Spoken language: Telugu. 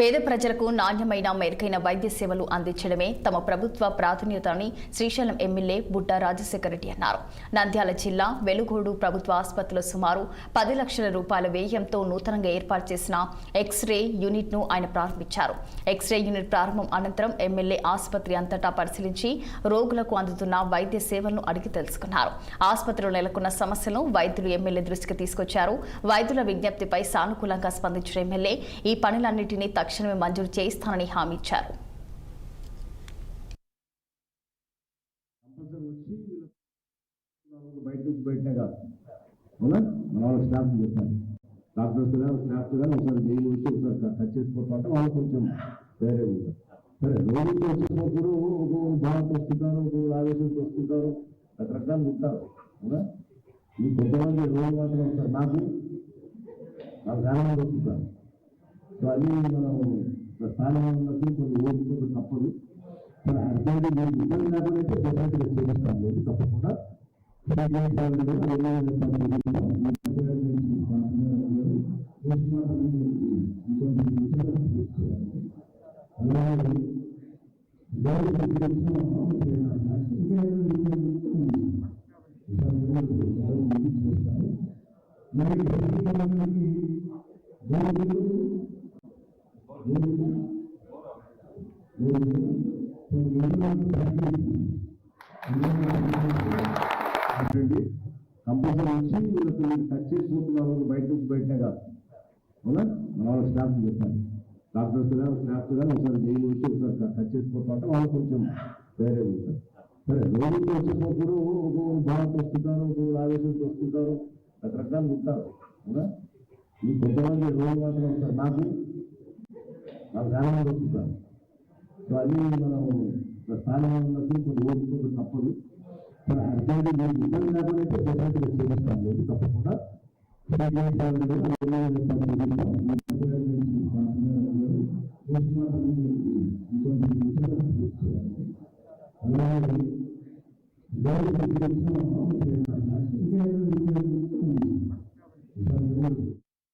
పేద ప్రజలకు నాణ్యమైన మెరుగైన వైద్య సేవలు అందించడమే తమ ప్రభుత్వ ప్రాధాన్యత అని శ్రీశైలం ఎమ్మెల్యే బుడ్డా రాజశేఖర రెడ్డి అన్నారు. నంద్యాల జిల్లా వెలుగోడు ప్రభుత్వ ఆసుపత్రిలో సుమారు 10 లక్షల రూపాయల వ్యయంతో నూతనంగా ఏర్పాటు చేసిన ఎక్స్రే యూనిట్ ను ఆయన ప్రారంభించారు. ఎక్స్రే యూనిట్ ప్రారంభం అనంతరం ఎమ్మెల్యే ఆసుపత్రి అంతటా పరిశీలించి రోగులకు అందుతున్న వైద్య సేవలను అడిగి తెలుసుకున్నారు. ఆసుపత్రిలో నెలకొన్న సమస్యలను వైద్యులు ఎమ్మెల్యే దృష్టికి తీసుకొచ్చారు. వైద్యుల విజ్ఞప్తిపై సానుకూలంగా స్పందించిన ఎమ్మెల్యే ఈ పనులన్నింటినీ తక్షణమే మంజూరు చేయిస్తానని హామీ ఇచ్చారు. రకరకాలు ఉంటారు. ఈ కొంతమంది రోజు మాత్రం వస్తారు, నాకు చాలా మంది వస్తుంటారు. సో అది మనం స్థానంలో ఉన్నప్పుడు కొన్ని ఓపిక తప్పదు. అటువంటి నేను ఇబ్బంది లేకుండా అయితే డెఫినెట్గా చేస్తాను లేదు తప్పకుండా. కంపల్సరీ వచ్చి వీళ్ళకి టచ్ చేసుకుంటున్నారు బయటనే కాదు. అవునా, మన వాళ్ళ స్టాఫ్ చెప్పాలి, డాక్టర్స్ కానీ స్టాఫ్ కానీ ఒకసారి డైలీ వచ్చి ఒకసారి టచ్ చేసుకుంటామంటే వాళ్ళు కొంచెం వేరే ఉంటారు. సరే, రోజుకి వచ్చేటప్పుడు భారత్ వస్తుంటారు, ఆవేశంతో వస్తుంటారు, రకరకాలు ఉంటారు. అవునా, ఈ కొంతమంది రోజు మాత్రం వస్తారు, నాకు చాలా మంది వస్తుంటారు. సో అది మనం స్థానంలో ఉన్నప్పుడు కొన్ని ఓపిక తప్పదు. అటువంటి నేను ఇబ్బంది లేకుండా అయితే డెఫినెట్గా చేస్తాను లేదు తప్పకుండా. అలాగే